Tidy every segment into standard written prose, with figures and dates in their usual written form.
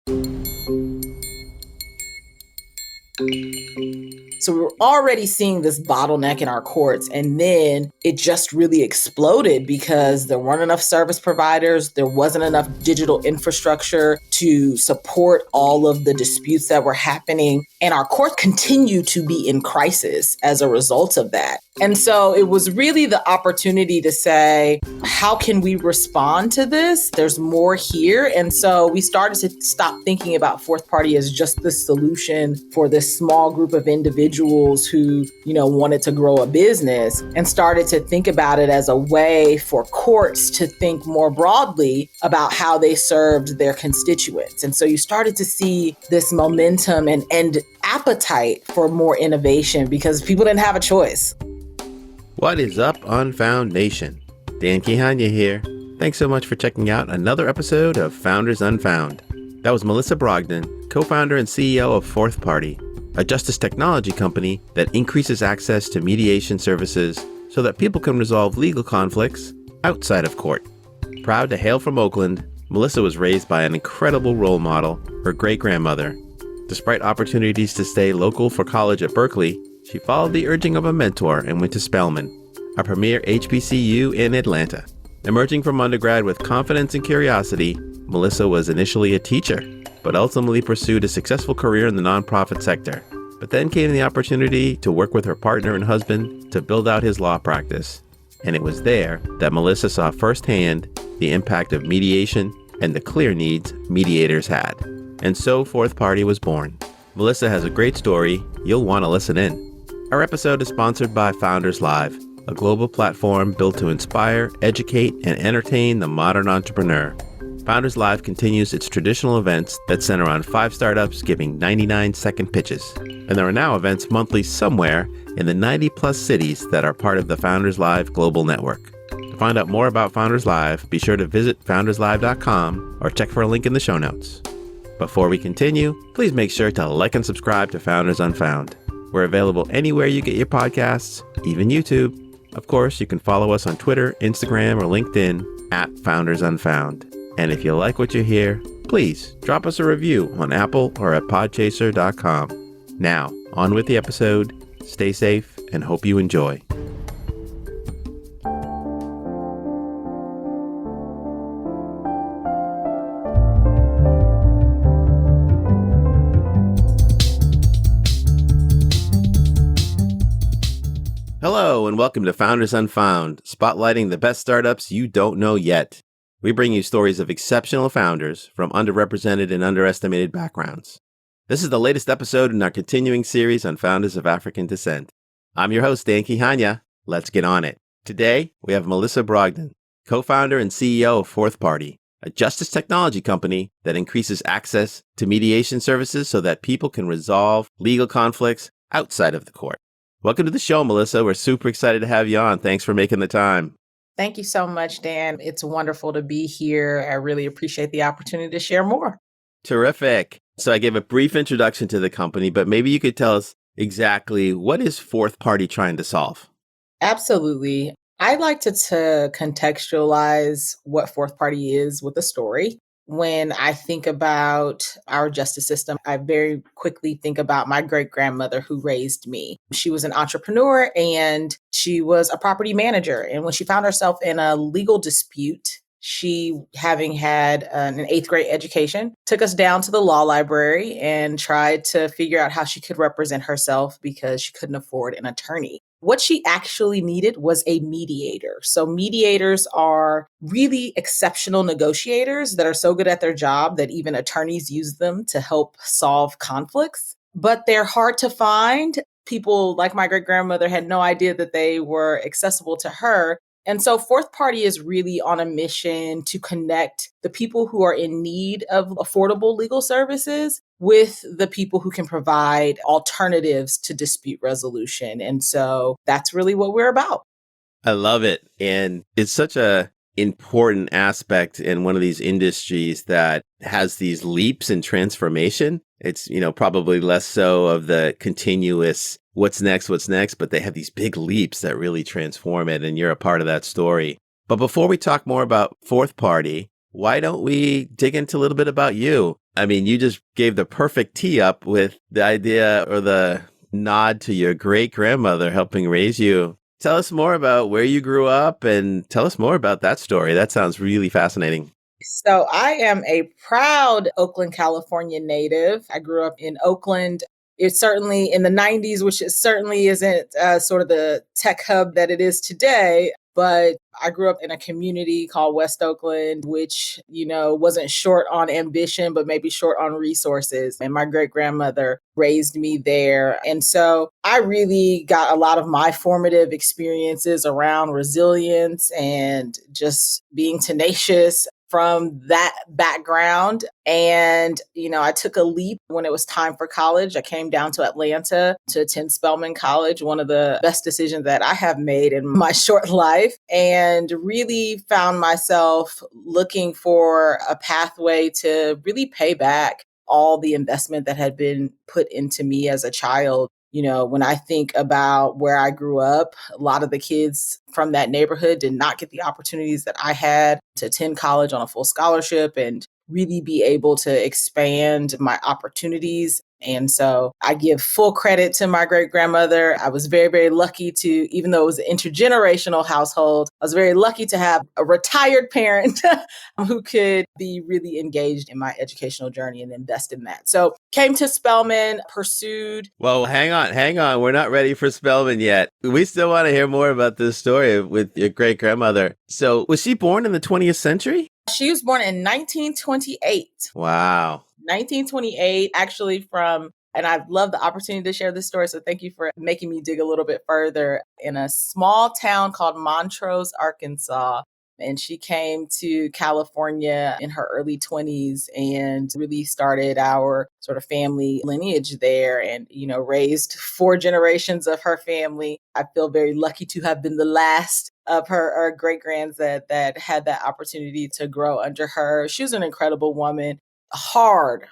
So we were already seeing this bottleneck in our courts, and then it just really exploded because there weren't enough service providers. There wasn't enough digital infrastructure to support all of the disputes that were happening. And our courts continue to be in crisis as a result of that. And so it was really the opportunity to say, how can we respond to this? There's more here. And so we started to stop thinking about FourthParty as just the solution for this small group of individuals who, wanted to grow a business, and started to think about it as a way for courts to think more broadly about how they served their constituents. And so you started to see this momentum and appetite for more innovation because people didn't have a choice. What is up, Unfound Nation? Dan Kihanya here. Thanks so much for checking out another episode of Founders Unfound. That was Melissa Brogdon, co-founder and CEO of FourthParty, a justice technology company that increases access to mediation services so that people can resolve legal conflicts outside of court. Proud to hail from Oakland, Melissa was raised by an incredible role model, her great-grandmother. Despite opportunities to stay local for college at Berkeley, she followed the urging of a mentor and went to Spelman, a premier HBCU in Atlanta. Emerging from undergrad with confidence and curiosity, Melissa was initially a teacher, but ultimately pursued a successful career in the nonprofit sector. But then came the opportunity to work with her partner and husband to build out his law practice. And it was there that Melissa saw firsthand the impact of mediation and the clear needs mediators had. And so FourthParty was born. Melissa has a great story. You'll want to listen in. Our episode is sponsored by Founders Live, a global platform built to inspire, educate, and entertain the modern entrepreneur. Founders Live continues its traditional events that center on 5 startups giving 99-second pitches. And there are now events monthly somewhere in the 90-plus cities that are part of the Founders Live global network. To find out more about Founders Live, be sure to visit founderslive.com or check for a link in the show notes. Before we continue, please make sure to like and subscribe to Founders Unfound. We're available anywhere you get your podcasts, even YouTube. Of course, you can follow us on Twitter, Instagram, or LinkedIn at Founders Unfound. And if you like what you hear, please drop us a review on Apple or at podchaser.com. Now, on with the episode. Stay safe and hope you enjoy. Hello, and welcome to Founders Unfound, spotlighting the best startups you don't know yet. We bring you stories of exceptional founders from underrepresented and underestimated backgrounds. This is the latest episode in our continuing series on founders of African descent. I'm your host, Dan Kihanya. Let's get on it. Today, we have Melissa Brogdon, co-founder and CEO of FourthParty, a justice technology company that increases access to mediation services so that people can resolve legal conflicts outside of the court. Welcome to the show, Melissa. We're super excited to have you on. Thanks for making the time. Thank you so much, Dan. It's wonderful to be here. I really appreciate the opportunity to share more. Terrific. So I gave a brief introduction to the company, but maybe you could tell us exactly what is FourthParty trying to solve? Absolutely. I'd like to contextualize what FourthParty is with a story. When I think about our justice system, I very quickly think about my great-grandmother who raised me. She was an entrepreneur and she was a property manager. And when she found herself in a legal dispute, she, having had an 8th grade education, took us down to the law library and tried to figure out how she could represent herself because she couldn't afford an attorney. What she actually needed was a mediator. So mediators are really exceptional negotiators that are so good at their job that even attorneys use them to help solve conflicts. But they're hard to find. People like my great-grandmother had no idea that they were accessible to her. And so FourthParty is really on a mission to connect the people who are in need of affordable legal services with the people who can provide alternatives to dispute resolution. And so that's really what we're about. I love it. And it's such a important aspect in one of these industries that has these leaps in transformation. It's, probably less so of the continuous what's next, but they have these big leaps that really transform it. And you're a part of that story. But before we talk more about FourthParty, why don't we dig into a little bit about you? I mean, you just gave the perfect tee up with the idea or the nod to your great grandmother helping raise you. Tell us more about where you grew up and tell us more about that story. That sounds really fascinating. So I am a proud Oakland, California native. I grew up in Oakland. It's certainly in the 90s, which it certainly isn't sort of the tech hub that it is today. But I grew up in a community called West Oakland, which, wasn't short on ambition, but maybe short on resources. And my great grandmother raised me there. And so I really got a lot of my formative experiences around resilience and just being tenacious from that background. And, I took a leap when it was time for college. I came down to Atlanta to attend Spelman College, one of the best decisions that I have made in my short life, and really found myself looking for a pathway to really pay back all the investment that had been put into me as a child. When I think about where I grew up, a lot of the kids from that neighborhood did not get the opportunities that I had to attend college on a full scholarship and really be able to expand my opportunities. And so I give full credit to my great grandmother. I was very, very lucky to, even though it was an intergenerational household, I was very lucky to have a retired parent who could be really engaged in my educational journey and invest in that. So came to Spelman, pursued. Well, hang on. We're not ready for Spelman yet. We still want to hear more about this story with your great grandmother. So was she born in the 20th century? She was born in 1928. Wow. 1928, actually and I'd love the opportunity to share this story, so thank you for making me dig a little bit further, in a small town called Montrose, Arkansas. And she came to California in her early 20s and really started our sort of family lineage there and, raised 4 generations of her family. I feel very lucky to have been the last of her great-grands that had that opportunity to grow under her. She was an incredible woman. Hard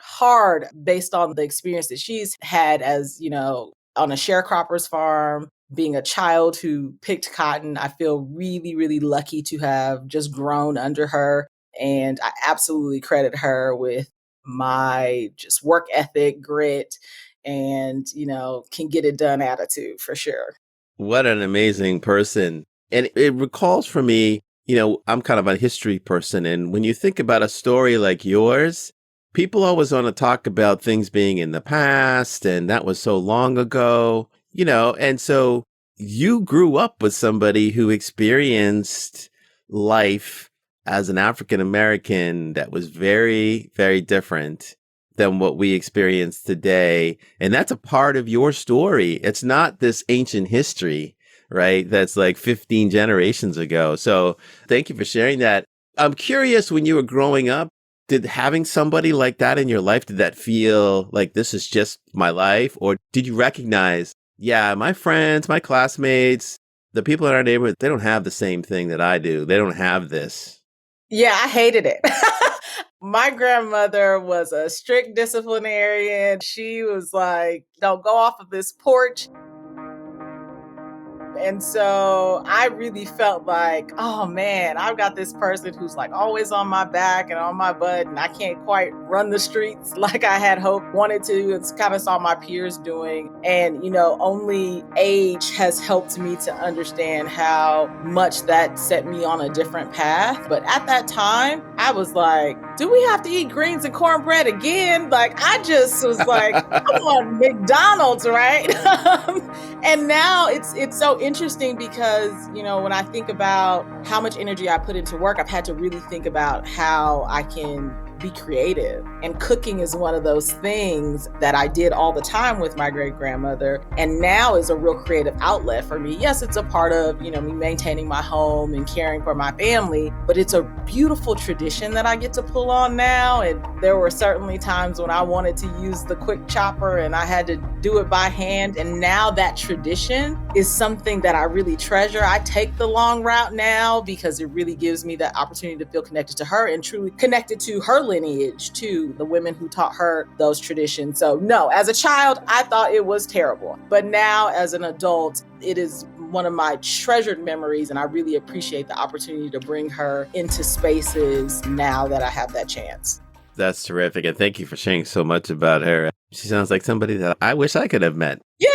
based on the experience that she's had as, on a sharecropper's farm, being a child who picked cotton. I feel really, really lucky to have just grown under her. And I absolutely credit her with my just work ethic, grit, and, can get it done attitude for sure. What an amazing person. And it recalls for me, I'm kind of a history person. And when you think about a story like yours, people always want to talk about things being in the past and that was so long ago, and so you grew up with somebody who experienced life as an African American that was very, very different than what we experience today. And that's a part of your story. It's not this ancient history, right? That's like 15 generations ago. So thank you for sharing that. I'm curious, when you were growing up, did having somebody like that in your life, did that feel like this is just my life? Or did you recognize, yeah, my friends, my classmates, the people in our neighborhood, they don't have the same thing that I do. They don't have this. Yeah, I hated it. My grandmother was a strict disciplinarian. She was like, don't go off of this porch. And so I really felt like, oh man, I've got this person who's like always on my back and on my butt, and I can't quite run the streets like I had hoped, wanted to. It's kind of saw my peers doing. And, only age has helped me to understand how much that set me on a different path. But at that time, I was like, do we have to eat greens and cornbread again? Like, I just was like, I want McDonald's, right? And now it's so interesting because, when I think about how much energy I put into work, I've had to really think about how I can be creative. And cooking is one of those things that I did all the time with my great grandmother, and now is a real creative outlet for me. Yes, it's a part of, me maintaining my home and caring for my family, but it's a beautiful tradition that I get to pull on now. And there were certainly times when I wanted to use the quick chopper and I had to do it by hand. And now that tradition is something that I really treasure. I take the long route now because it really gives me that opportunity to feel connected to her and truly connected to her lineage, to the women who taught her those traditions. So no, as a child, I thought it was terrible. But now as an adult, it is one of my treasured memories, and I really appreciate the opportunity to bring her into spaces now that I have that chance. That's terrific. And thank you for sharing so much about her. She sounds like somebody that I wish I could have met. Yeah.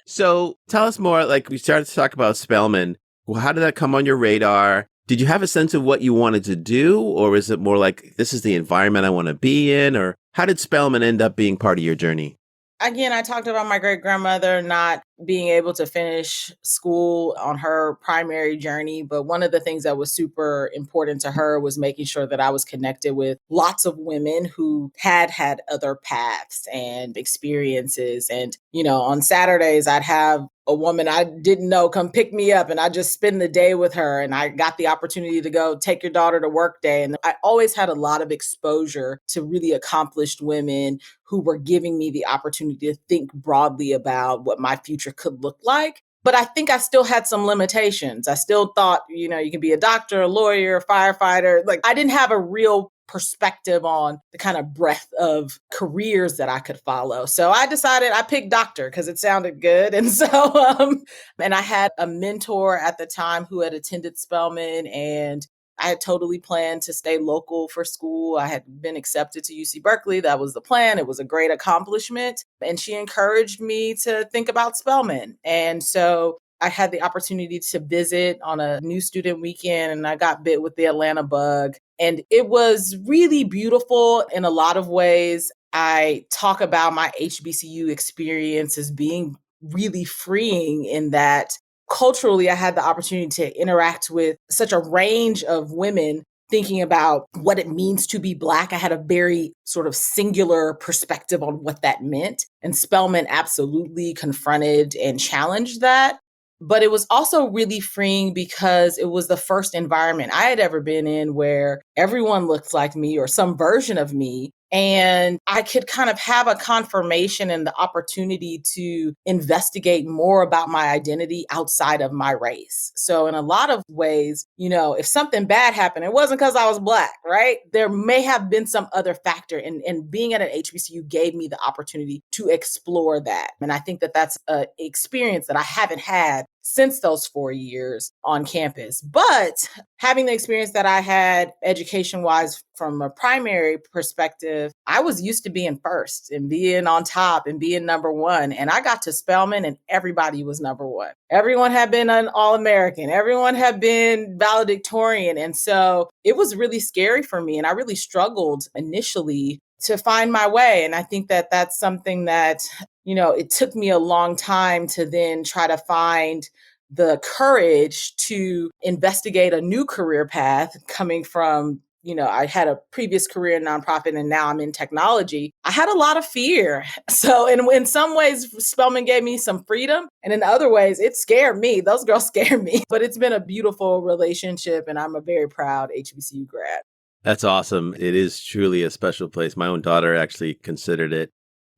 So tell us more. Like, we started to talk about Spelman. Well, how did that come on your radar? Did you have a sense of what you wanted to do? Or is it more like, this is the environment I want to be in? Or how did Spelman end up being part of your journey? Again, I talked about my great grandmother not being able to finish school on her primary journey. But one of the things that was super important to her was making sure that I was connected with lots of women who had other paths and experiences. And, on Saturdays, I'd have a woman I didn't know come pick me up, and I just spend the day with her. And I got the opportunity to go take your daughter to work day. And I always had a lot of exposure to really accomplished women who were giving me the opportunity to think broadly about what my future could look like. But I think I still had some limitations. I still thought, you can be a doctor, a lawyer, a firefighter. Like, I didn't have a real perspective on the kind of breadth of careers that I could follow. So I decided I picked doctor because it sounded good. And so, and I had a mentor at the time who had attended Spelman, and I had totally planned to stay local for school. I had been accepted to UC Berkeley. That was the plan. It was a great accomplishment. And she encouraged me to think about Spelman. And so I had the opportunity to visit on a new student weekend, and I got bit with the Atlanta bug. And it was really beautiful in a lot of ways. I talk about my HBCU experience as being really freeing in that culturally, I had the opportunity to interact with such a range of women thinking about what it means to be Black. I had a very sort of singular perspective on what that meant. And Spelman absolutely confronted and challenged that. But it was also really freeing because it was the first environment I had ever been in where everyone looked like me or some version of me. And I could kind of have a confirmation and the opportunity to investigate more about my identity outside of my race. So in a lot of ways, if something bad happened, it wasn't because I was Black, right? There may have been some other factor. And being at an HBCU gave me the opportunity to explore that. And I think that that's an experience that I haven't had since those 4 years on campus. But having the experience that I had education-wise from a primary perspective, I was used to being first and being on top and being number one. And I got to Spelman and everybody was number one. Everyone had been an All-American. Everyone had been valedictorian. And so it was really scary for me. And I really struggled initially to find my way. And I think that that's something that, it took me a long time to then try to find the courage to investigate a new career path coming from, I had a previous career in nonprofit and now I'm in technology. I had a lot of fear. So in some ways, Spelman gave me some freedom. And in other ways, it scared me. Those girls scared me. But it's been a beautiful relationship. And I'm a very proud HBCU grad. That's awesome. It is truly a special place. My own daughter actually considered it.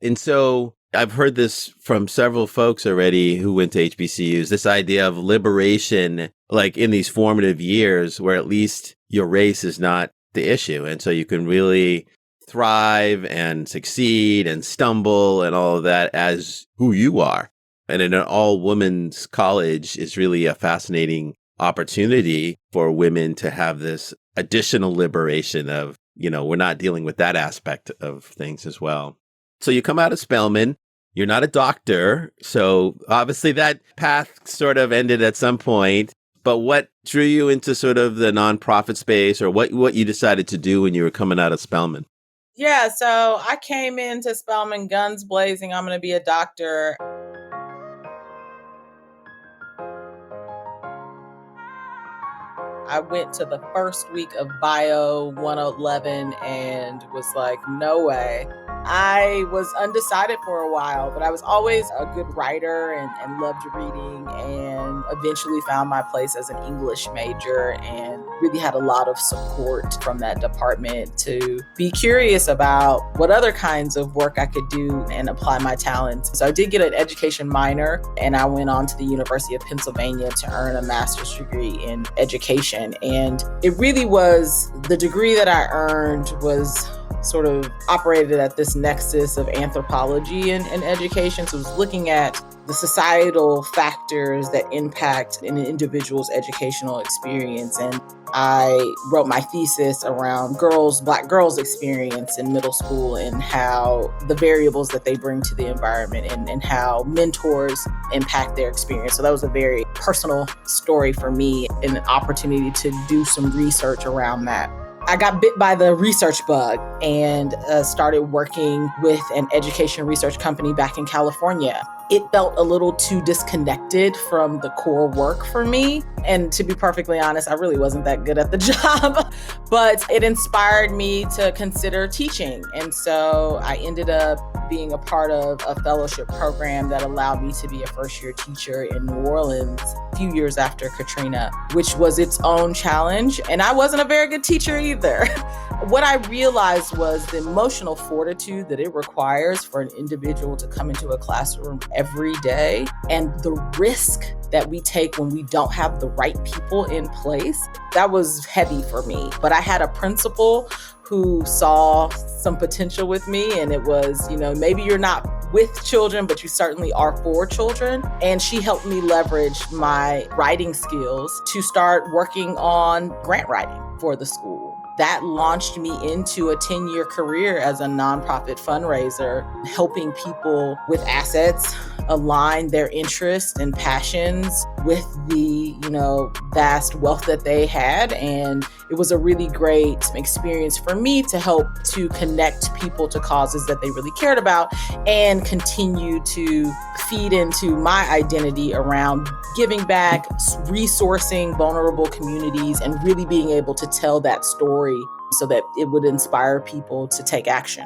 And so I've heard this from several folks already who went to HBCUs, this idea of liberation, like in these formative years where at least your race is not the issue. And so you can really thrive and succeed and stumble and all of that as who you are. And in an all women's college is really a fascinating opportunity for women to have this additional liberation of, we're not dealing with that aspect of things as well. So you come out of Spelman, you're not a doctor. So obviously that path sort of ended at some point. But what drew you into sort of the nonprofit space, or what you decided to do when you were coming out of Spelman? Yeah, so I came into Spelman guns blazing. I'm going to be a doctor. I went to the first week of Bio 111 and was like, no way. I was undecided for a while, but I was always a good writer and loved reading, and eventually found my place as an English major and really had a lot of support from that department to be curious about what other kinds of work I could do and apply my talents. So I did get an education minor, and I went on to the University of Pennsylvania to earn a master's degree in education. And it really was, the degree that I earned was sort of operated at this nexus of anthropology and education. So it was looking at the societal factors that impact an individual's educational experience. And I wrote my thesis around Black girls' experience in middle school and how the variables that they bring to the environment and how mentors impact their experience. So that was a very personal story for me and an opportunity to do some research around that. I got bit by the research bug and started working with an education research company back in California. It felt a little too disconnected from the core work for me. And to be perfectly honest, I really wasn't that good at the job, but it inspired me to consider teaching. And so I ended up being a part of a fellowship program that allowed me to be a first-year teacher in New Orleans a few years after Katrina, which was its own challenge. And I wasn't a very good teacher either. What I realized was the emotional fortitude that it requires for an individual to come into a classroom every day and the risk that we take when we don't have the right people in place. That was heavy for me. But I had a principal who saw some potential with me, and it was, maybe you're not with children, but you certainly are for children. And she helped me leverage my writing skills to start working on grant writing for the school. That launched me into a 10-year career as a nonprofit fundraiser, helping people with assets align their interests and passions with the, vast wealth that they had. And it was a really great experience for me to help to connect people to causes that they really cared about and continue to feed into my identity around giving back, resourcing vulnerable communities, and really being able to tell that story so that it would inspire people to take action.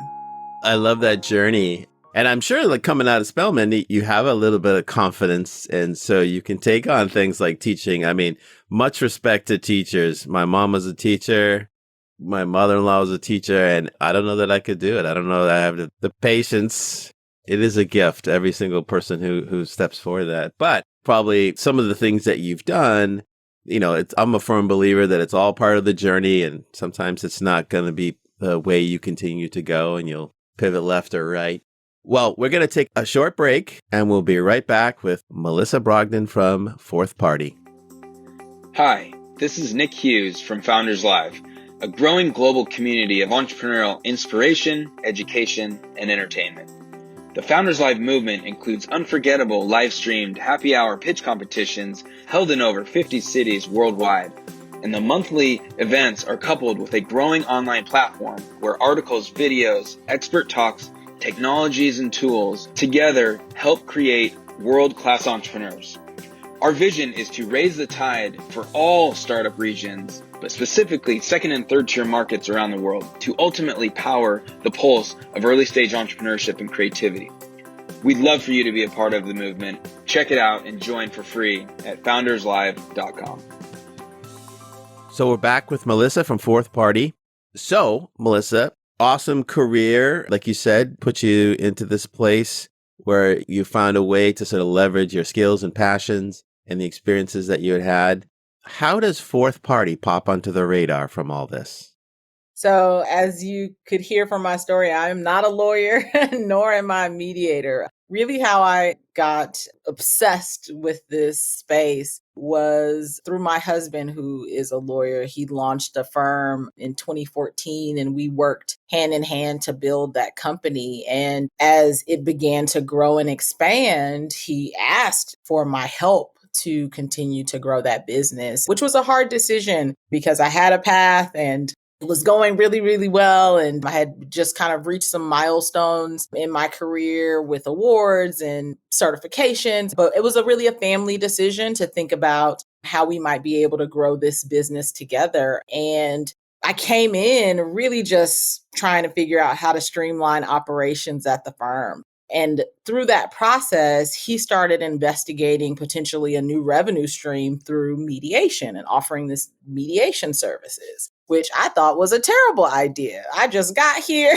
I love that journey. And I'm sure coming out of Spelman, you have a little bit of confidence. And so you can take on things like teaching. I mean, much respect to teachers. My mom was a teacher. My mother-in-law was a teacher. And I don't know that I could do it. I don't know that I have the patience. It is a gift, every single person who steps for that. But probably some of the things that you've done, I'm a firm believer that it's all part of the journey. And sometimes it's not going to be the way you continue to go and you'll pivot left or right. Well, we're going to take a short break and we'll be right back with Melissa Brogdon from FourthParty. Hi, this is Nick Hughes from Founders Live, a growing global community of entrepreneurial inspiration, education, and entertainment. The Founders Live movement includes unforgettable live-streamed happy hour pitch competitions held in over 50 cities worldwide. And the monthly events are coupled with a growing online platform where articles, videos, expert talks, technologies, and tools together help create world-class entrepreneurs. Our vision is to raise the tide for all startup regions, but specifically second and third tier markets around the world to ultimately power the pulse of early stage entrepreneurship and creativity. We'd love for you to be a part of the movement. Check it out and join for free at founderslive.com. So we're back with Melissa from FourthParty. So, Melissa, awesome career, like you said, put you into this place where you found a way to sort of leverage your skills and passions and the experiences that you had. How does FourthParty pop onto the radar from all this? So as you could hear from my story, I am not a lawyer, nor am I a mediator. Really how I got obsessed with this space was through my husband, who is a lawyer. He launched a firm in 2014 and we worked hand in hand to build that company. And as it began to grow and expand, he asked for my help to continue to grow that business, which was a hard decision because I had a path and it was going really, really well. And I had just kind of reached some milestones in my career with awards and certifications. But it was really a family decision to think about how we might be able to grow this business together. And I came in really just trying to figure out how to streamline operations at the firm. And through that process, he started investigating potentially a new revenue stream through mediation and offering this mediation services, which I thought was a terrible idea. I just got here.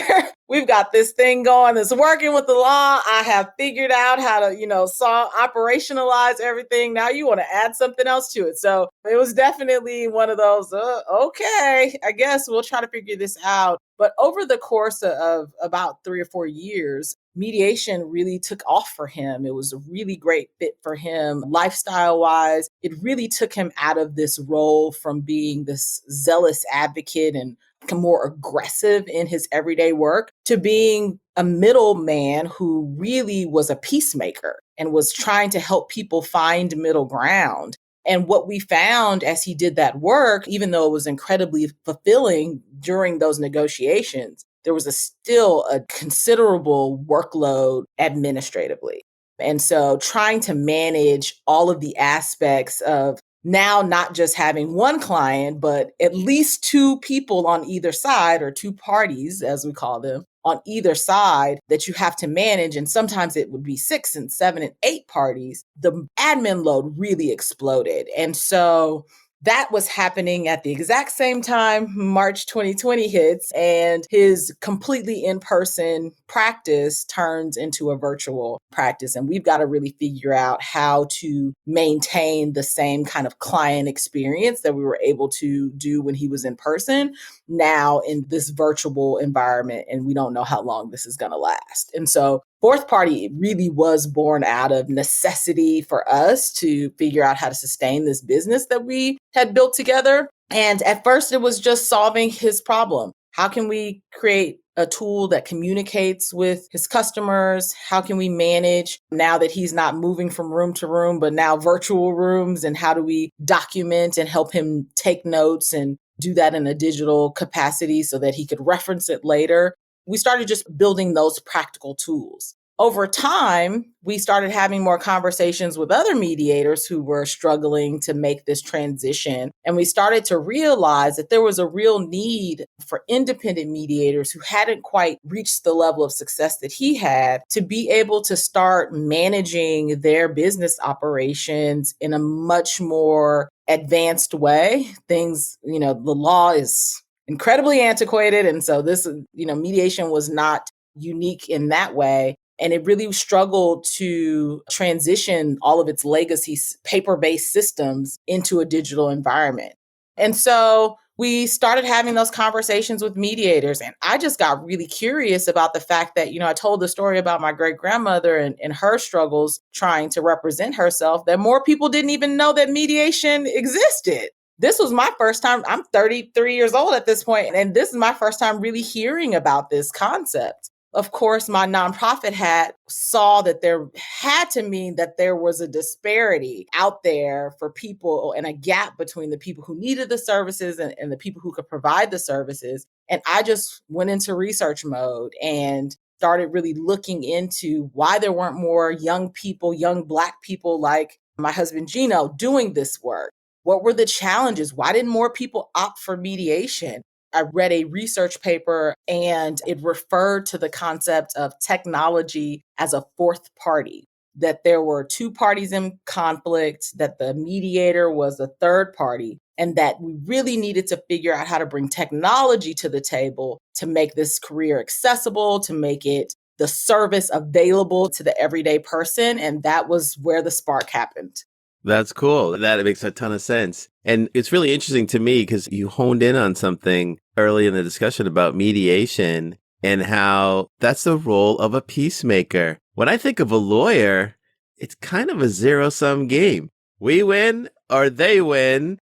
we've got this thing going that's working with the law. I have figured out how to, operationalize everything. Now you want to add something else to it. So it was definitely one of those, okay, I guess we'll try to figure this out. But over the course of about 3 or 4 years, mediation really took off for him. It was a really great fit for him lifestyle wise. It really took him out of this role from being this zealous advocate and more aggressive in his everyday work to being a middleman who really was a peacemaker and was trying to help people find middle ground. And what we found as he did that work, even though it was incredibly fulfilling during those negotiations, there was still a considerable workload administratively. And so trying to manage all of the aspects of now not just having one client, but at least two people on either side, or two parties, as we call them, on either side that you have to manage. And sometimes it would be 6 and 7 and 8 parties. The admin load really exploded. And so that was happening at the exact same time March 2020 hits, and his completely in-person practice turns into a virtual practice. And we've got to really figure out how to maintain the same kind of client experience that we were able to do when he was in person now in this virtual environment. And we don't know how long this is going to last. And so FourthParty really was born out of necessity for us to figure out how to sustain this business that we had built together. And at first, it was just solving his problem. How can we create a tool that communicates with his customers? How can we manage now that he's not moving from room to room, but now virtual rooms? And how do we document and help him take notes and do that in a digital capacity so that he could reference it later? We started just building those practical tools. Over time, we started having more conversations with other mediators who were struggling to make this transition. And we started to realize that there was a real need for independent mediators who hadn't quite reached the level of success that he had to be able to start managing their business operations in a much more advanced way. Things, the law is incredibly antiquated. And so this, mediation was not unique in that way. And it really struggled to transition all of its legacy paper-based systems into a digital environment. And so we started having those conversations with mediators. And I just got really curious about the fact that, I told the story about my great grandmother and her struggles trying to represent herself, that more people didn't even know that mediation existed. This was my first time. I'm 33 years old at this point, and this is my first time really hearing about this concept. Of course, my nonprofit hat saw that there had to mean that there was a disparity out there for people and a gap between the people who needed the services and the people who could provide the services. And I just went into research mode and started really looking into why there weren't more young people, young Black people like my husband, Gino, doing this work. What were the challenges? Why didn't more people opt for mediation? I read a research paper and it referred to the concept of technology as a fourth party, that there were two parties in conflict, that the mediator was a third party, and that we really needed to figure out how to bring technology to the table to make this career accessible, to make it the service available to the everyday person. And that was where the spark happened. That's cool. That makes a ton of sense. And it's really interesting to me because you honed in on something early in the discussion about mediation and how that's the role of a peacemaker. When I think of a lawyer, it's kind of a zero-sum game. We win or they win.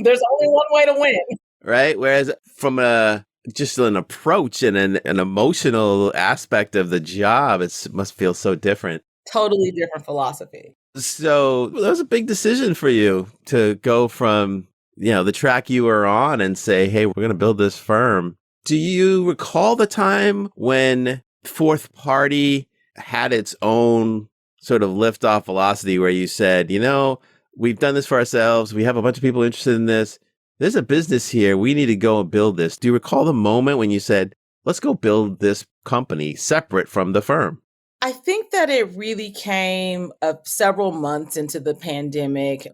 There's only one way to win. Right? Whereas from just an approach and an emotional aspect of the job, it must feel so different. Totally different philosophy. So that was a big decision for you to go from, the track you were on and say, hey, we're going to build this firm. Do you recall the time when FourthParty had its own sort of liftoff velocity where you said, we've done this for ourselves. We have a bunch of people interested in this. There's a business here. We need to go and build this. Do you recall the moment when you said, let's go build this company separate from the firm? I think that it really came several months into the pandemic.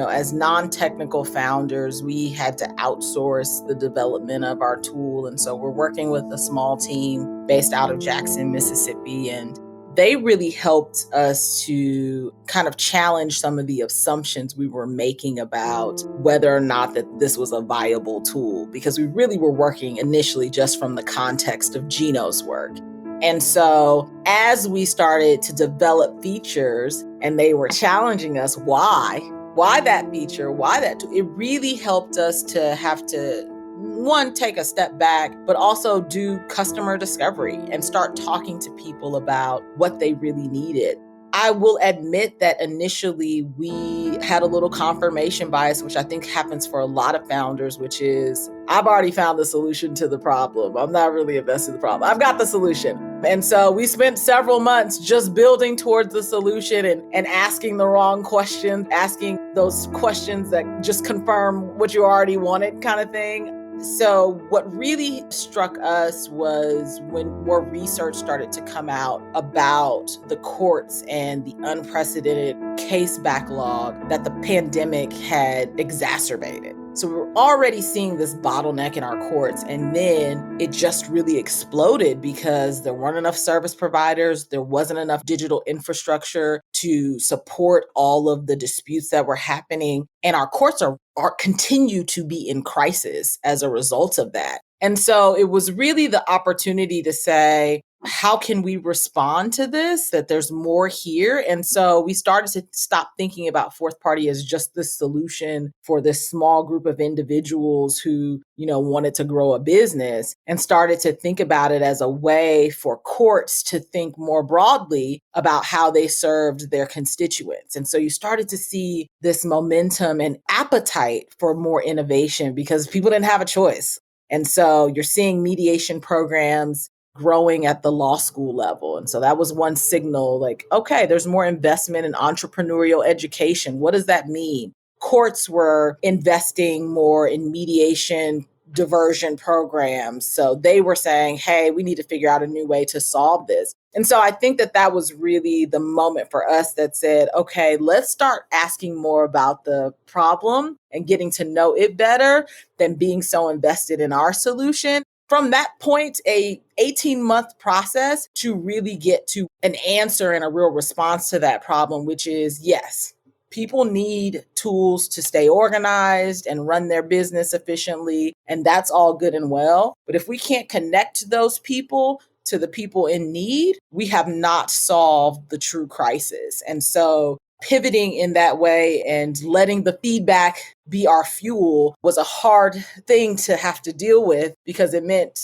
As non-technical founders, we had to outsource the development of our tool. And so we're working with a small team based out of Jackson, Mississippi. And they really helped us to kind of challenge some of the assumptions we were making about whether or not that this was a viable tool, because we really were working initially just from the context of Gino's work. And so as we started to develop features and they were challenging us, why that feature, why that tool, it really helped us to have to, one, take a step back, but also do customer discovery and start talking to people about what they really needed. I will admit that initially we had a little confirmation bias, which I think happens for a lot of founders, which is, I've already found the solution to the problem. I'm not really invested in the problem. I've got the solution. And so we spent several months just building towards the solution and asking the wrong questions, asking those questions that just confirm what you already wanted kind of thing. So what really struck us was when more research started to come out about the courts and the unprecedented case backlog that the pandemic had exacerbated. So we were already seeing this bottleneck in our courts, and then it just really exploded because there weren't enough service providers, there wasn't enough digital infrastructure to support all of the disputes that were happening, and our courts are continue to be in crisis as a result of that. And so it was really the opportunity to say, how can we respond to this, that there's more here? And so we started to stop thinking about FourthParty as just the solution for this small group of individuals who, wanted to grow a business, and started to think about it as a way for courts to think more broadly about how they served their constituents. And so you started to see this momentum and appetite for more innovation because people didn't have a choice. And so you're seeing mediation programs growing at the law school level. And so that was one signal, like, okay, there's more investment in entrepreneurial education. What does that mean? Courts were investing more in mediation diversion programs. So they were saying, hey, we need to figure out a new way to solve this. And so I think that was really the moment for us that said, okay, let's start asking more about the problem and getting to know it better than being so invested in our solution. From that point, a 18-month process to really get to an answer and a real response to that problem, which is, yes, people need tools to stay organized and run their business efficiently, and that's all good and well. But if we can't connect those people to the people in need, we have not solved the true crisis. And so pivoting in that way and letting the feedback be our fuel was a hard thing to have to deal with because it meant,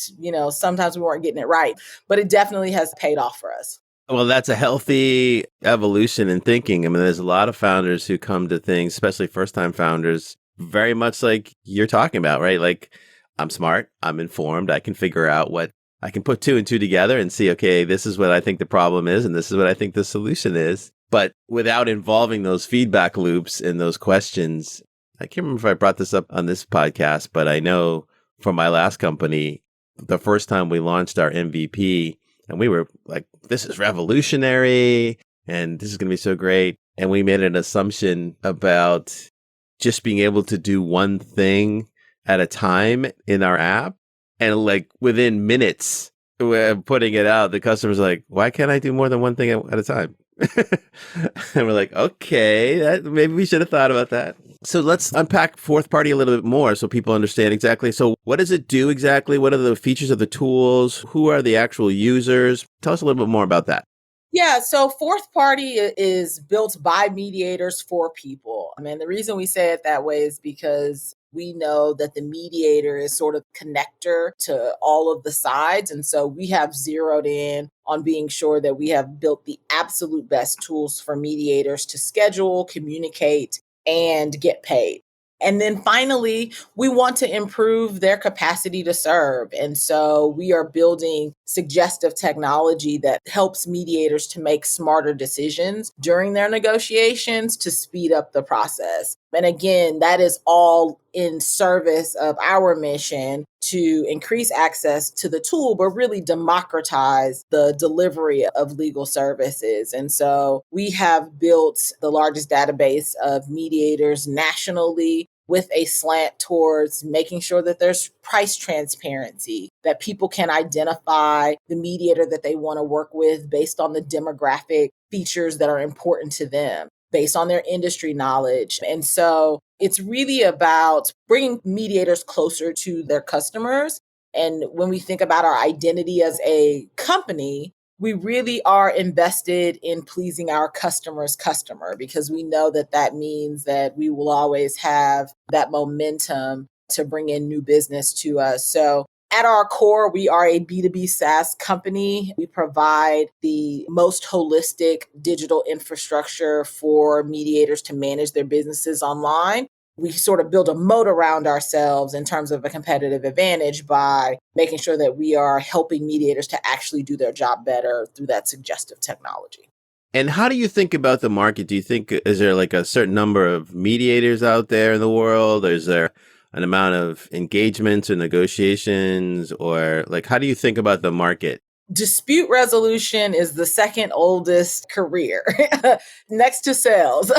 sometimes we weren't getting it right, but it definitely has paid off for us. Well, that's a healthy evolution in thinking. I mean, there's a lot of founders who come to things, especially first-time founders, very much like you're talking about, right? Like, I'm smart, I'm informed, I can figure out what I can put two and two together and see, okay, this is what I think the problem is, and this is what I think the solution is. But without involving those feedback loops and those questions, I can't remember if I brought this up on this podcast, but I know from my last company, the first time we launched our MVP, and we were like, this is revolutionary, and this is going to be so great. And we made an assumption about just being able to do one thing at a time in our app. And like within minutes of putting it out, the customer's like, why can't I do more than one thing at a time? And we're like, okay, maybe we should have thought about that. So let's unpack FourthParty a little bit more so people understand exactly. So what does it do exactly? What are the features of the tools? Who are the actual users? Tell us a little bit more about that. Yeah, so FourthParty is built by mediators for people. I mean, the reason we say it that way is because we know that the mediator is sort of connector to all of the sides. And so we have zeroed in on being sure that we have built the absolute best tools for mediators to schedule, communicate, and get paid. And then finally, we want to improve their capacity to serve. And so we are building suggestive technology that helps mediators to make smarter decisions during their negotiations to speed up the process. And again, that is all in service of our mission to increase access to the tool, but really democratize the delivery of legal services. And so we have built the largest database of mediators nationally, with a slant towards making sure that there's price transparency, that people can identify the mediator that they want to work with based on the demographic features that are important to them, based on their industry knowledge. And so it's really about bringing mediators closer to their customers. And when we think about our identity as a company, we really are invested in pleasing our customer's customer, because we know that that means that we will always have that momentum to bring in new business to us. So at our core, we are a B2B SaaS company. We provide the most holistic digital infrastructure for mediators to manage their businesses online. We sort of build a moat around ourselves in terms of a competitive advantage by making sure that we are helping mediators to actually do their job better through that suggestive technology. And how do you think about the market? Do you think, is there like a certain number of mediators out there in the world? Or is there an amount of engagements or negotiations? Or like, how do you think about the market? Dispute resolution is the second oldest career next to sales.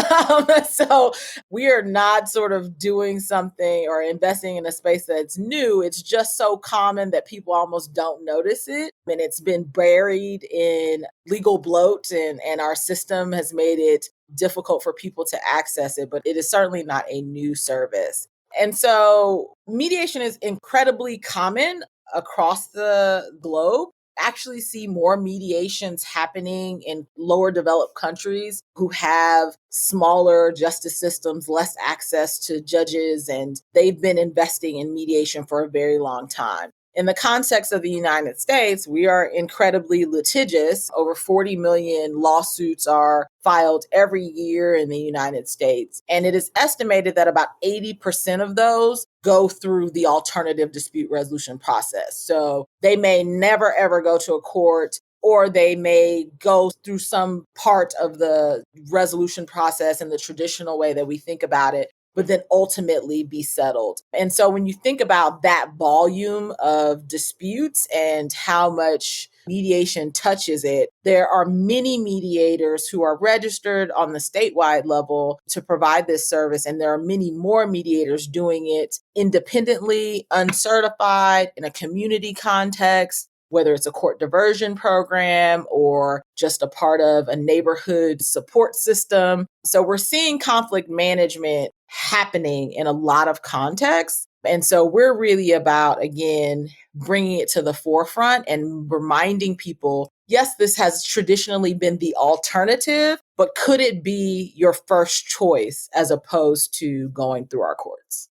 So we are not sort of doing something or investing in a space that's new. It's just so common that people almost don't notice it. And it's been buried in legal bloat, and our system has made it difficult for people to access it. But it is certainly not a new service. And so mediation is incredibly common across the globe. Actually see more mediations happening in lower developed countries who have smaller justice systems, less access to judges, and they've been investing in mediation for a very long time. In the context of the United States, we are incredibly litigious. Over 40 million lawsuits are filed every year in the United States. And it is estimated that about 80% of those go through the alternative dispute resolution process. So they may never, ever go to a court, or they may go through some part of the resolution process in the traditional way that we think about it, but then ultimately be settled. And so when you think about that volume of disputes and how much mediation touches it, there are many mediators who are registered on the statewide level to provide this service. And there are many more mediators doing it independently, uncertified, in a community context, whether it's a court diversion program or just a part of a neighborhood support system. So we're seeing conflict management happening in a lot of contexts. And so we're really about, again, bringing it to the forefront and reminding people, yes, this has traditionally been the alternative, but could it be your first choice as opposed to going through our courts?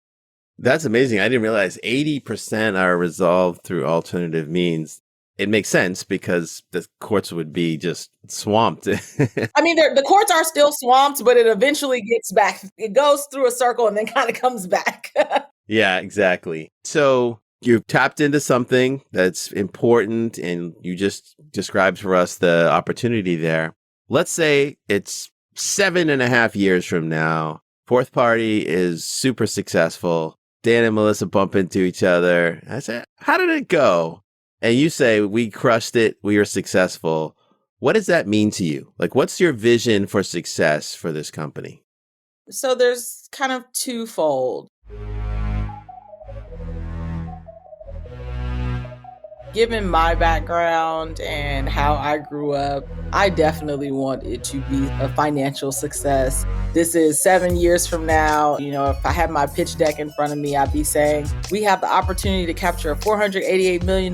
That's amazing. I didn't realize 80% are resolved through alternative means. It makes sense because the courts would be just swamped. I mean, the courts are still swamped, but it eventually gets back. It goes through a circle and then kind of comes back. Yeah, exactly. So you've tapped into something that's important, and you just described for us the opportunity there. Let's say it's 7.5 years from now. FourthParty is super successful. Dan and Melissa bump into each other. I said, how did it go? And you say, we crushed it. We were successful. What does that mean to you? Like, what's your vision for success for this company? So there's kind of twofold. Given my background and how I grew up, I definitely want it to be a financial success. This is 7 years from now. You know, if I had my pitch deck in front of me, I'd be saying, we have the opportunity to capture a $488 million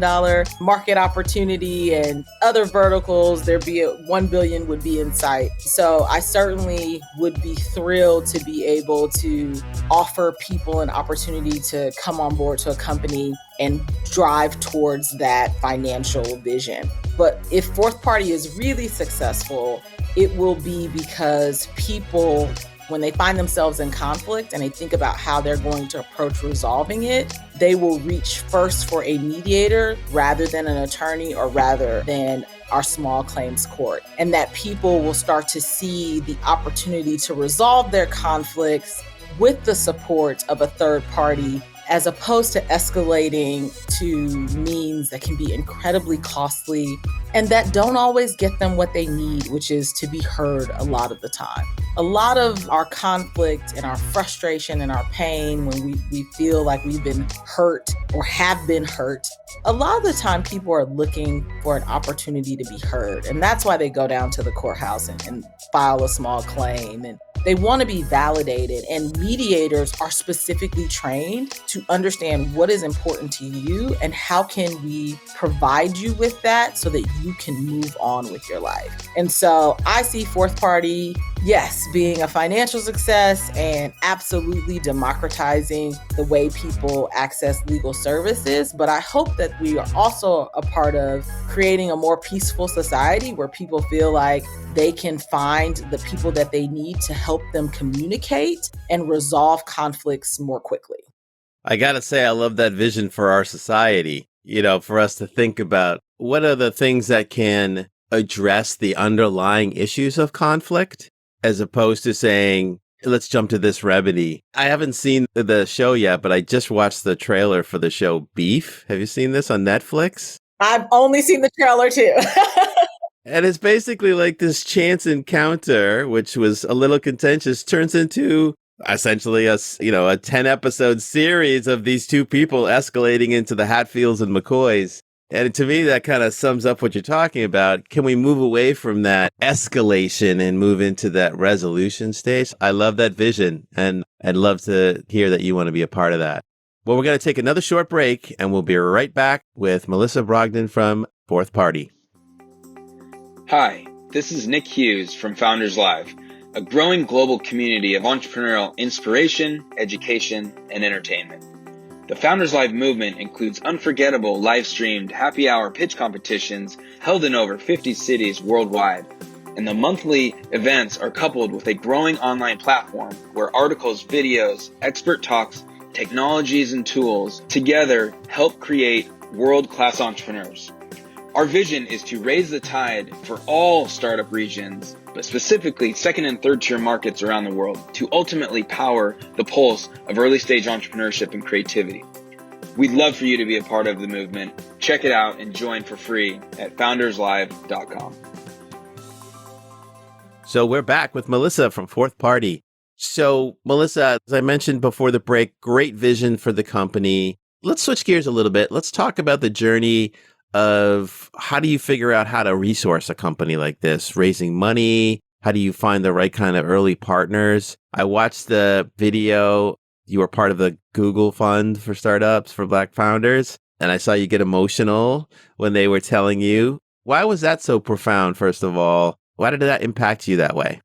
market opportunity, and other verticals, there'd be $1 billion would be in sight. So I certainly would be thrilled to be able to offer people an opportunity to come on board to a company and drive towards that financial vision. But if FourthParty is really successful, it will be because people, when they find themselves in conflict and they think about how they're going to approach resolving it, they will reach first for a mediator rather than an attorney, or rather than our small claims court. And that people will start to see the opportunity to resolve their conflicts with the support of a third party, as opposed to escalating to means that can be incredibly costly and that don't always get them what they need, which is to be heard a lot of the time. A lot of our conflict and our frustration and our pain when we feel like we've been hurt or have been hurt, a lot of the time people are looking for an opportunity to be heard. And that's why they go down to the courthouse and file a small claim. And they want to be validated, and mediators are specifically trained to understand what is important to you and how can we provide you with that so that you can move on with your life. And so I see FourthParty, yes, being a financial success and absolutely democratizing the way people access legal services. But I hope that we are also a part of creating a more peaceful society where people feel like they can find the people that they need to help them communicate and resolve conflicts more quickly. I got to say, I love that vision for our society, for us to think about what are the things that can address the underlying issues of conflict, as opposed to saying, let's jump to this remedy. I haven't seen the show yet, but I just watched the trailer for the show Beef. Have you seen this on Netflix? I've only seen the trailer too. And it's basically like this chance encounter, which was a little contentious, turns into essentially a 10 episode series of these two people escalating into the Hatfields and McCoys. And to me, that kind of sums up what you're talking about. Can we move away from that escalation and move into that resolution stage? I love that vision, and I'd love to hear that you want to be a part of that. Well, we're going to take another short break, and we'll be right back with Melissa Brogdon from FourthParty. Hi, this is Nick Hughes from Founders Live, a growing global community of entrepreneurial inspiration, education, and entertainment. The Founders Live movement includes unforgettable live-streamed happy hour pitch competitions held in over 50 cities worldwide, and the monthly events are coupled with a growing online platform where articles, videos, expert talks, technologies, and tools together help create world-class entrepreneurs. Our vision is to raise the tide for all startup regions, but specifically second and third tier markets around the world to ultimately power the pulse of early stage entrepreneurship and creativity. We'd love for you to be a part of the movement. Check it out and join for free at founderslive.com. So we're back with Melissa from FourthParty. So Melissa, as I mentioned before the break, great vision for the company. Let's switch gears a little bit. Let's talk about the journey of how do you figure out how to resource a company like this, raising money? How do you find the right kind of early partners? I watched the video. You were part of the Google Fund for Startups for Black Founders, and I saw you get emotional when they were telling you. Why was that so profound, first of all? Why did that impact you that way?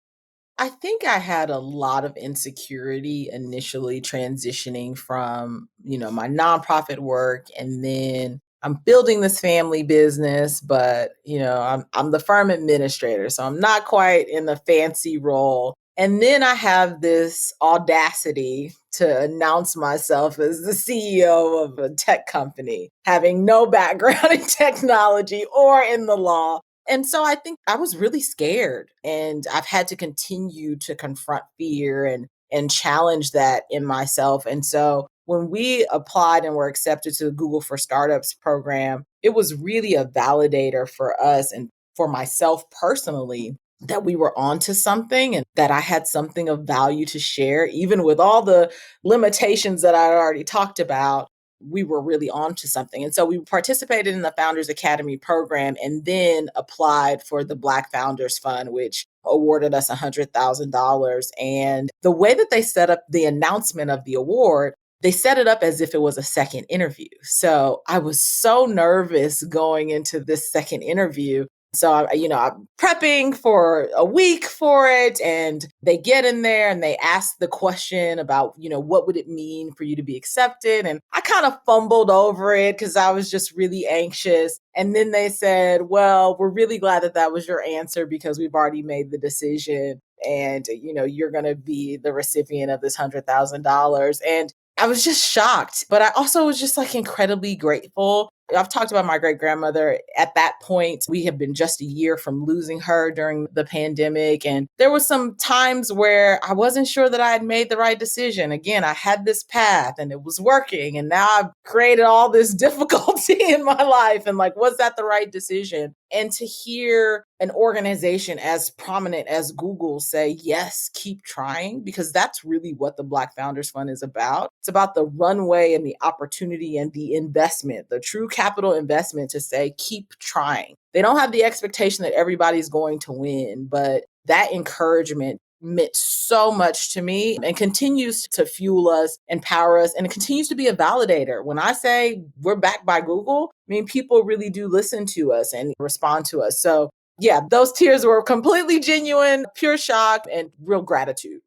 I think I had a lot of insecurity initially transitioning from, my nonprofit work, and then I'm building this family business, but I'm the firm administrator, so I'm not quite in the fancy role. And then I have this audacity to announce myself as the CEO of a tech company, having no background in technology or in the law. And so I think I was really scared, and I've had to continue to confront fear and challenge that in myself. And so when we applied and were accepted to the Google for Startups program, it was really a validator for us and for myself personally that we were onto something and that I had something of value to share, even with all the limitations that I already talked about. We were really onto something. And so we participated in the Founders Academy program and then applied for the Black Founders Fund, which awarded us $100,000. And the way that they set up the announcement of the award, they set it up as if it was a second interview. So I was so nervous going into this second interview. So, I'm prepping for a week for it, and they get in there and they ask the question about, what would it mean for you to be accepted? And I kind of fumbled over it because I was just really anxious. And then they said, well, we're really glad that was your answer because we've already made the decision, and, you're going to be the recipient of this $100,000. And I was just shocked, but I also was just incredibly grateful I've talked about my great grandmother. At that point, we had been just a year from losing her during the pandemic. And there were some times where I wasn't sure that I had made the right decision. Again, I had this path and it was working. And now I've created all this difficulty in my life. And like, was that the right decision? And to hear an organization as prominent as Google say, yes, keep trying, because that's really what the Black Founders Fund is about. It's about the runway and the opportunity and the investment, the true capital investment to say, keep trying. They don't have the expectation that everybody's going to win, but that encouragement meant so much to me and continues to fuel us, empower us, and it continues to be a validator. When I say we're backed by Google, I mean, people really do listen to us and respond to us. So yeah, those tears were completely genuine, pure shock and real gratitude.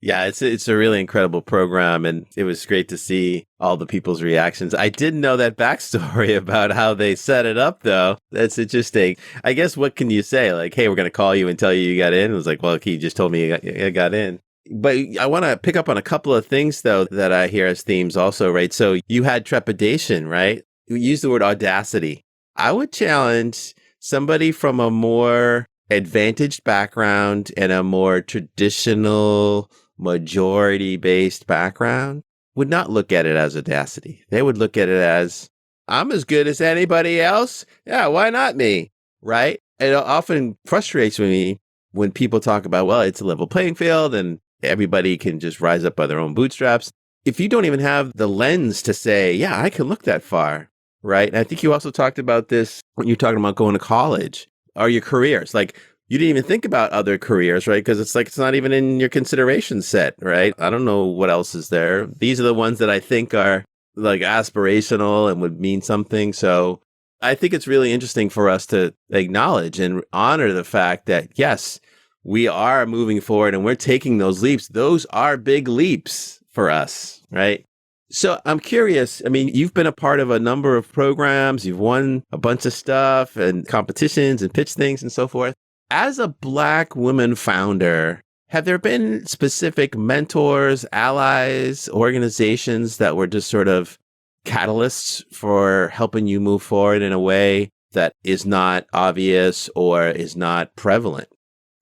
Yeah, it's a really incredible program, and it was great to see all the people's reactions. I didn't know that backstory about how they set it up, though. That's interesting. I guess what can you say? Like, hey, we're going to call you and tell you got in. It was like, well, he just told me you got in. But I want to pick up on a couple of things, though, that I hear as themes also, right? So you had trepidation, right? You used the word audacity. I would challenge somebody from a more advantaged background and a more traditional majority-based background would not look at it as audacity. They would look at it as, I'm as good as anybody else. Yeah, why not me? Right? It often frustrates me when people talk about, well, it's a level playing field and everybody can just rise up by their own bootstraps. If you don't even have the lens to say, yeah, I can look that far, right? And I think you also talked about this when you're talking about going to college or your careers. Like, you didn't even think about other careers, right? Because it's like, it's not even in your consideration set, right? I don't know what else is there. These are the ones that I think are like aspirational and would mean something. So I think it's really interesting for us to acknowledge and honor the fact that, yes, we are moving forward and we're taking those leaps. Those are big leaps for us, right? So I'm curious. I mean, you've been a part of a number of programs. You've won a bunch of stuff and competitions and pitch things and so forth. As a Black woman founder, have there been specific mentors, allies, organizations that were just sort of catalysts for helping you move forward in a way that is not obvious or is not prevalent?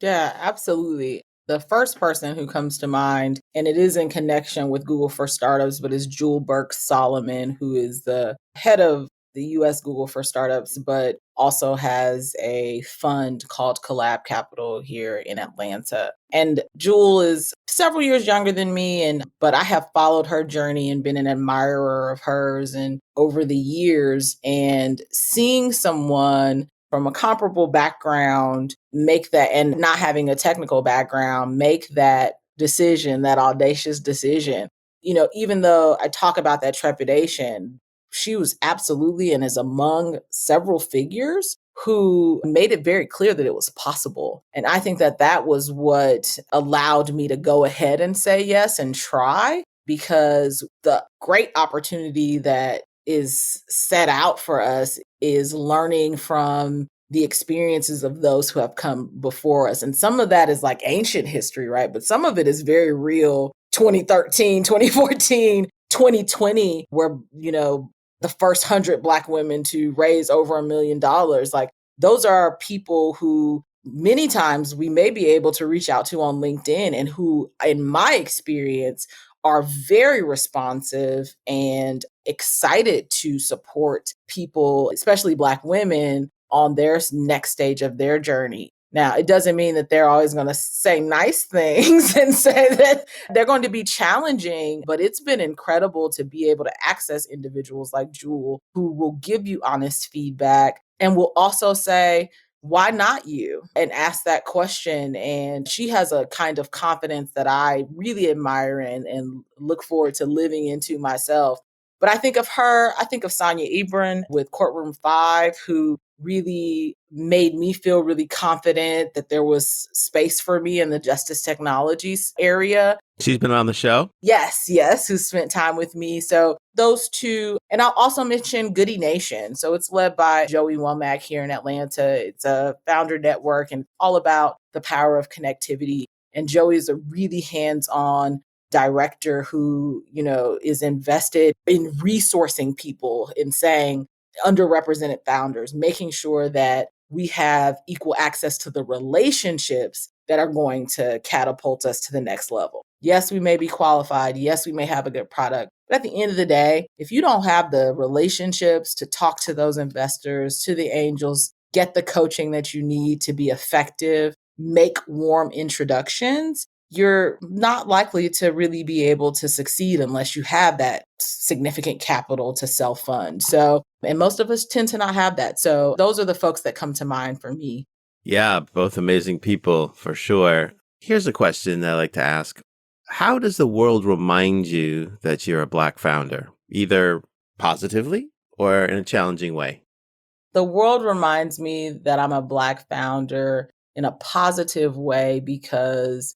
Yeah, absolutely. The first person who comes to mind, and it is in connection with Google for Startups, but is Jewel Burke-Solomon, who is the head of the US Google for Startups, but also has a fund called Collab Capital here in Atlanta. And Jewel is several years younger than me, but I have followed her journey and been an admirer of hers and over the years, and seeing someone from a comparable background make that, and not having a technical background, make that decision, that audacious decision. You know, even though I talk about that trepidation, she was absolutely and is among several figures who made it very clear that it was possible. And I think that that was what allowed me to go ahead and say yes and try, because the great opportunity that is set out for us is learning from the experiences of those who have come before us. And some of that is like ancient history, right? But some of it is very real. 2013, 2014, 2020, where, you know, the first 100 Black women to raise over $1 million. Like, those are people who many times we may be able to reach out to on LinkedIn, and who, in my experience, are very responsive and excited to support people, especially Black women, on their next stage of their journey. Now, it doesn't mean that they're always going to say nice things and say that they're going to be challenging, but it's been incredible to be able to access individuals like Jewel who will give you honest feedback and will also say, why not you? And ask that question. And she has a kind of confidence that I really admire and look forward to living into myself. But I think of her, I think of Sonia Ebron with Courtroom 5, who really made me feel really confident that there was space for me in the justice technologies area. She's been on the show? Yes, who spent time with me. So those two. And I'll also mention Goody Nation. So it's led by Joey Womack here in Atlanta. It's a founder network and all about the power of connectivity. And Joey is a really hands-on director who, you know, is invested in resourcing people, in saying, underrepresented founders, making sure that we have equal access to the relationships that are going to catapult us to the next level. Yes, we may be qualified. Yes, we may have a good product. But at the end of the day, if you don't have the relationships to talk to those investors, to the angels, get the coaching that you need to be effective, make warm introductions, you're not likely to really be able to succeed unless you have that significant capital to self-fund. So, and most of us tend to not have that. So those are the folks that come to mind for me. Yeah, both amazing people for sure. Here's a question that I like to ask. How does the world remind you that you're a Black founder, either positively or in a challenging way? The world reminds me that I'm a Black founder in a positive way because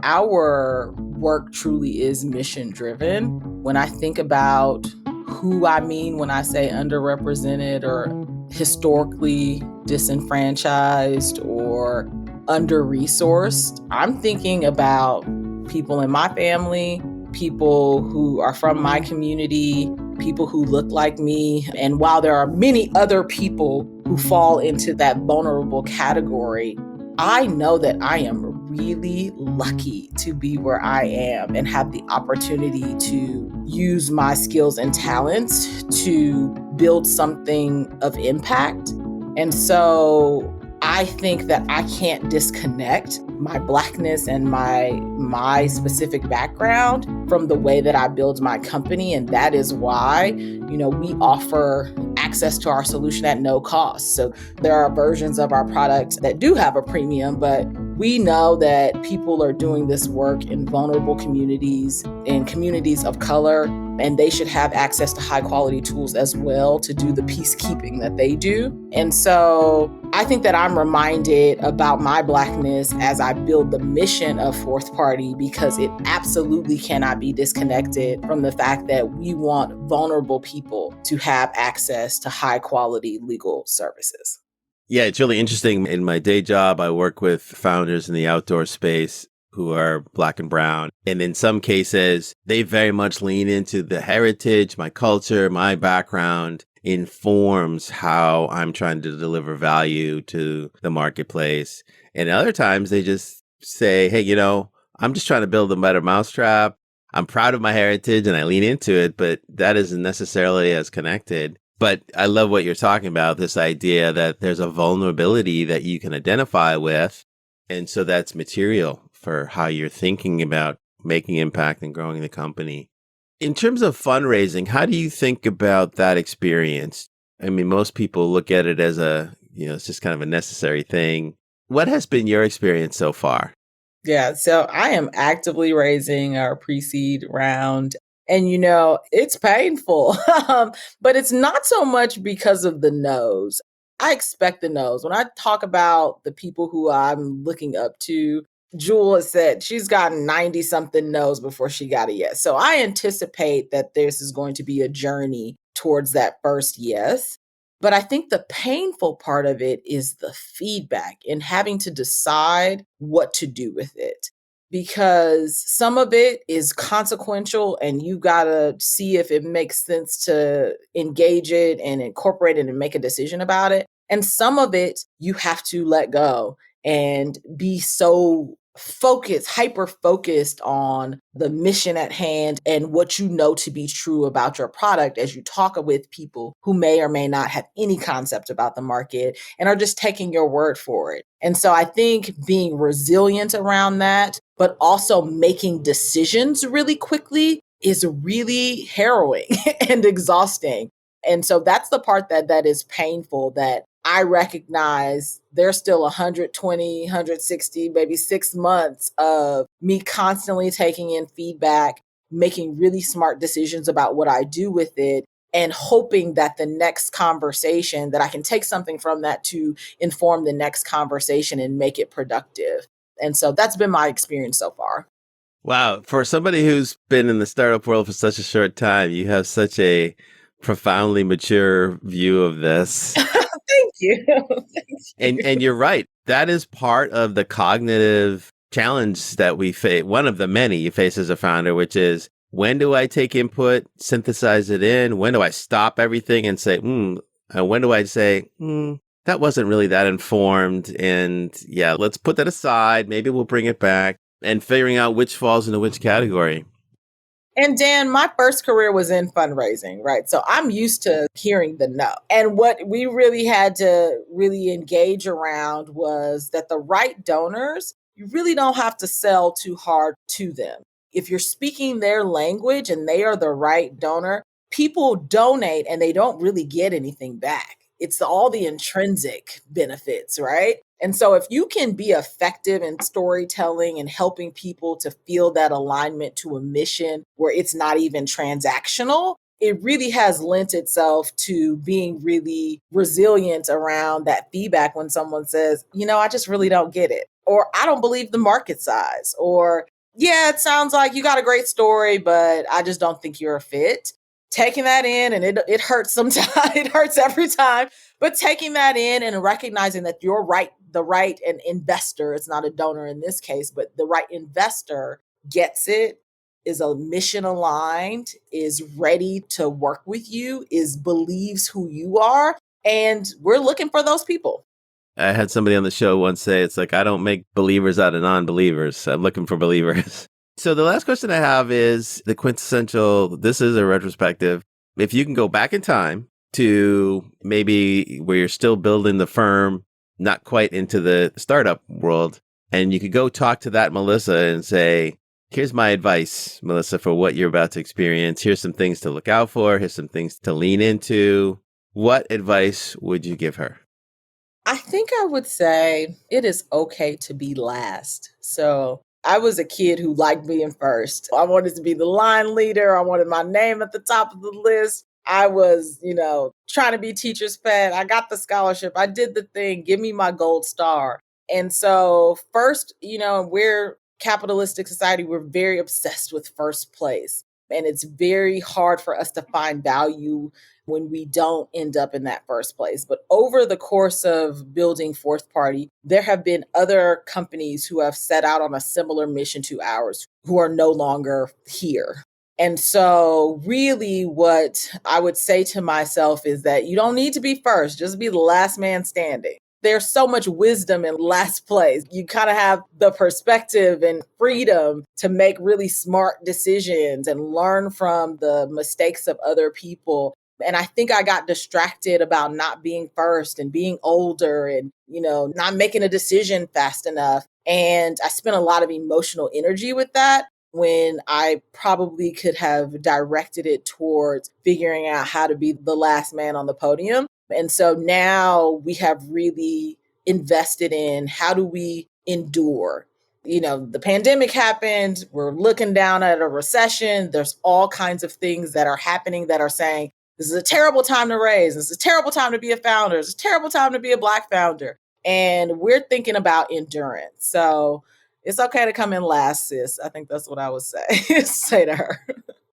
our work truly is mission driven. When I think about who I mean when I say underrepresented or historically disenfranchised or under-resourced, I'm thinking about people in my family, people who are from my community, people who look like me. And while there are many other people who fall into that vulnerable category, I know that I am really lucky to be where I am and have the opportunity to use my skills and talents to build something of impact. And so I think that I can't disconnect my Blackness and my specific background from the way that I build my company. And that is why, we offer access to our solution at no cost. So there are versions of our product that do have a premium, but we know that people are doing this work in vulnerable communities, in communities of color, and they should have access to high quality tools as well to do the peacekeeping that they do. And so I think that I'm reminded about my Blackness as I build the mission of FourthParty, because it absolutely cannot be disconnected from the fact that we want vulnerable people to have access to high quality legal services. Yeah, it's really interesting. In my day job, I work with founders in the outdoor space who are Black and brown. And in some cases, they very much lean into the heritage, my culture, my background informs how I'm trying to deliver value to the marketplace. And other times they just say, hey, I'm just trying to build a better mousetrap. I'm proud of my heritage and I lean into it, but that isn't necessarily as connected. But I love what you're talking about, this idea that there's a vulnerability that you can identify with. And so that's material for how you're thinking about making impact and growing the company. In terms of fundraising, how do you think about that experience? I mean, most people look at it as it's just kind of a necessary thing. What has been your experience so far? Yeah, so I am actively raising our pre-seed round. And, it's painful, but it's not so much because of the no's. I expect the no's. When I talk about the people who I'm looking up to, Jewel has said she's gotten 90 something no's before she got a yes. So I anticipate that this is going to be a journey towards that first yes. But I think the painful part of it is the feedback and having to decide what to do with it. Because some of it is consequential and you got to see if it makes sense to engage it and incorporate it and make a decision about it. And some of it you have to let go and be so focused, hyper focused on the mission at hand and what you know to be true about your product as you talk with people who may or may not have any concept about the market and are just taking your word for it. And so I think being resilient around that, but also making decisions really quickly is really harrowing and exhausting. And so that's the part that is painful, that I recognize there's still 120, 160, maybe 6 months of me constantly taking in feedback, making really smart decisions about what I do with it, and hoping that the next conversation, that I can take something from that to inform the next conversation and make it productive. And so that's been my experience so far. Wow. For somebody who's been in the startup world for such a short time, you have such a profoundly mature view of this. Thank you. Thank you. And you're right. That is part of the cognitive challenge that we face. One of the many you face as a founder, which is when do I take input, synthesize it in? When do I stop everything and say, when do I say, that wasn't really that informed. And yeah, let's put that aside. Maybe we'll bring it back, and figuring out which falls into which category. And Dan, my first career was in fundraising, right? So I'm used to hearing the no. And what we really had to really engage around was that the right donors, you really don't have to sell too hard to them. If you're speaking their language and they are the right donor, people donate and they don't really get anything back. It's all the intrinsic benefits, right? And so if you can be effective in storytelling and helping people to feel that alignment to a mission where it's not even transactional, it really has lent itself to being really resilient around that feedback when someone says, I just really don't get it. Or I don't believe the market size. Or, yeah, it sounds like you got a great story, but I just don't think you're a fit. Taking that in, and it hurts sometimes, it hurts every time, but taking that in and recognizing that you're right, the right and investor, it's not a donor in this case, but the right investor gets it, is a mission aligned, is ready to work with you, believes who you are. And we're looking for those people. I had somebody on the show once say, it's like, I don't make believers out of non-believers. I'm looking for believers. So the last question I have is the quintessential, this is a retrospective. If you can go back in time to maybe where you're still building the firm, not quite into the startup world, and you could go talk to that Melissa and say, here's my advice, Melissa, for what you're about to experience. Here's some things to look out for. Here's some things to lean into. What advice would you give her? I think I would say it is okay to be last. So I was a kid who liked being first. I wanted to be the line leader. I wanted my name at the top of the list. I was, trying to be teacher's pet. I got the scholarship. I did the thing. Give me my gold star. And so first, we're capitalistic society. We're very obsessed with first place. And it's very hard for us to find value when we don't end up in that first place. But over the course of building FourthParty, there have been other companies who have set out on a similar mission to ours who are no longer here. And so really what I would say to myself is that you don't need to be first, just be the last man standing. There's so much wisdom in last place. You kind of have the perspective and freedom to make really smart decisions and learn from the mistakes of other people. And I think I got distracted about not being first and being older and, not making a decision fast enough. And I spent a lot of emotional energy with that when I probably could have directed it towards figuring out how to be the last man on the podium. And so now we have really invested in how do we endure? The pandemic happened. We're looking down at a recession. There's all kinds of things that are happening that are saying, this is a terrible time to raise. This is a terrible time to be a founder. It's a terrible time to be a Black founder. And we're thinking about endurance. So it's okay to come in last, sis. I think that's what I would say to her.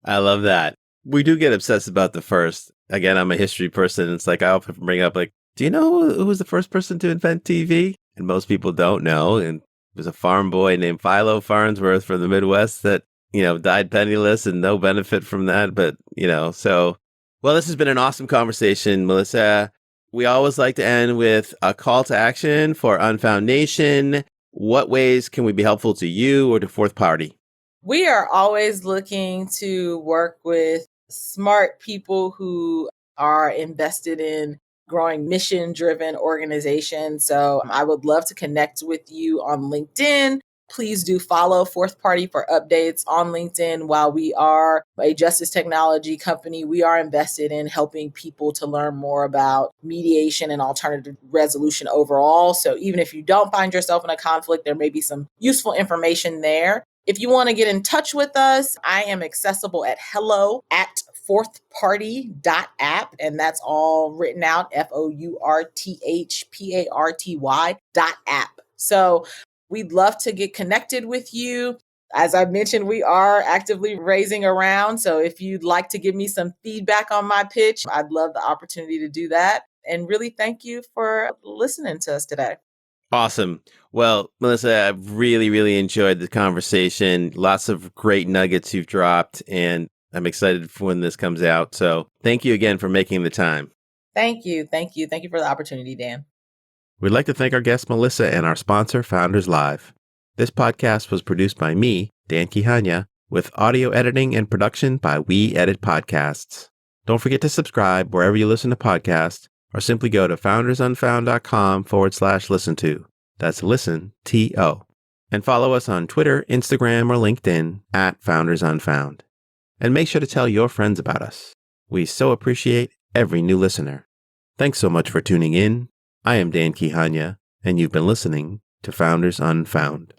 I love that. We do get obsessed about the first. Again, I'm a history person. It's like I often bring up, do you know who was the first person to invent TV? And most people don't know. And there's a farm boy named Philo Farnsworth from the Midwest that, died penniless and no benefit from that. But, well, this has been an awesome conversation, Melissa. We always like to end with a call to action for Unfound Nation. What ways can we be helpful to you or to FourthParty? We are always looking to work with smart people who are invested in growing mission-driven organizations. So I would love to connect with you on LinkedIn. Please do follow FourthParty for updates on LinkedIn. While we are a justice technology company, we are invested in helping people to learn more about mediation and alternative resolution overall. So even if you don't find yourself in a conflict, there may be some useful information there. If you want to get in touch with us, I am accessible at hello@fourthparty.app, and that's all written out, FOURTHPARTY.app. So we'd love to get connected with you. As I mentioned, we are actively raising around. So if you'd like to give me some feedback on my pitch, I'd love the opportunity to do that. And really thank you for listening to us today. Awesome. Well, Melissa, I've really, really enjoyed the conversation. Lots of great nuggets you've dropped, and I'm excited for when this comes out. So thank you again for making the time. Thank you. Thank you. Thank you for the opportunity, Dan. We'd like to thank our guest, Melissa, and our sponsor, Founders Live. This podcast was produced by me, Dan Quijana, with audio editing and production by We Edit Podcasts. Don't forget to subscribe wherever you listen to podcasts, or simply go to foundersunfound.com/listen to. That's listen, T-O. And follow us on Twitter, Instagram, or LinkedIn at Founders Unfound. And make sure to tell your friends about us. We so appreciate every new listener. Thanks so much for tuning in. I am Dan Quijana, and you've been listening to Founders Unfound.